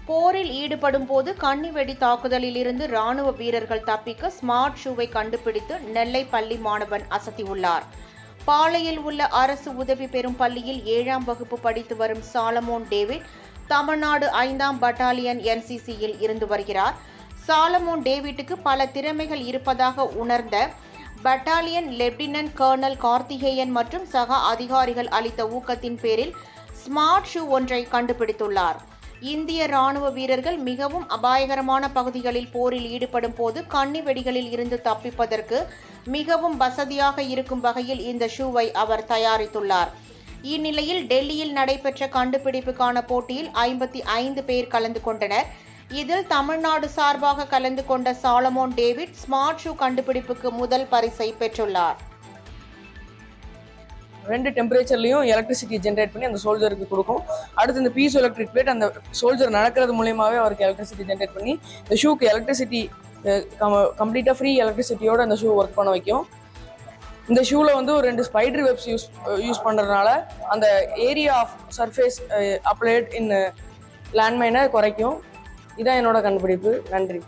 போரில் ஈடுபடும் போது கண்ணிவெடி தாக்குதலில் இருந்து ராணுவ வீரர்கள் தப்பிக்க ஸ்மார்ட் ஷூவை கண்டுபிடித்து நெல்லை பள்ளி மாணவன் அசத்தியுள்ளார். பாளையில் உள்ள அரசு உதவி பெறும் பள்ளியில் 7ஆம் வகுப்பு படித்து வரும் சாலமோன் டேவிட் தமிழ்நாடு 5ஆம் பட்டாலியன் NCCயில் இருந்து வருகிறார். சாலமோன் டேவிட்டுக்கு பல திறமைகள் இருப்பதாக உணர்ந்த பட்டாலியன் லெப்டினன்ட் கர்னல் கார்த்திகேயன் மற்றும் சக அதிகாரிகள் அளித்த ஊக்கத்தின் பேரில் ஸ்மார்ட் ஷூ ஒன்றை கண்டுபிடித்துள்ளார். இந்திய ராணுவ வீரர்கள் மிகவும் அபாயகரமான பகுதிகளில் போரில் ஈடுபடும் போது கண்ணி வெடிகளில் இருந்து தப்பிப்பதற்கு மிகவும் வசதியாக இருக்கும் வகையில் இந்த ஷூவை அவர் தயாரித்துள்ளார். இந்நிலையில் டெல்லியில் நடைபெற்ற கண்டுபிடிப்புக்கான போட்டியில் 55 பேர் கலந்து கொண்டனர். இதில் தமிழ்நாடு சார்பாக கலந்து கொண்ட சாலமோன் டேவிட் ஸ்மார்ட் ஷூ கண்டுபிடிப்புக்கு முதல் பரிசை பெற்றுள்ளார். 2 டெம்பரேச்சர்லையும் எலக்ட்ரிசிட்டி ஜென்ரேட் பண்ணி அந்த சோல்ஜருக்கு கொடுக்கும். அடுத்து இந்த பீசோ எலக்ட்ரிக் பிளேட் அந்த சோல்ஜர் நடக்கிறது மூலியமாகவே அவருக்கு எலக்ட்ரிசிட்டி ஜென்ரேட் பண்ணி இந்த ஷூக்கு எலக்ட்ரிசிட்டி கம்ப்ளீட்டாக ஃப்ரீ எலக்ட்ரிசிட்டியோட அந்த ஷூ ஒர்க் பண்ண வைக்கும். இந்த ஷூவில் வந்து ஒரு 2 ஸ்பைடர் வெப்ஸ் யூஸ் பண்ணுறதுனால அந்த area of surface applied in லேண்ட்மைனை குறைக்கும். இதான் என்னோட கண்டுபிடிப்பு. நன்றி.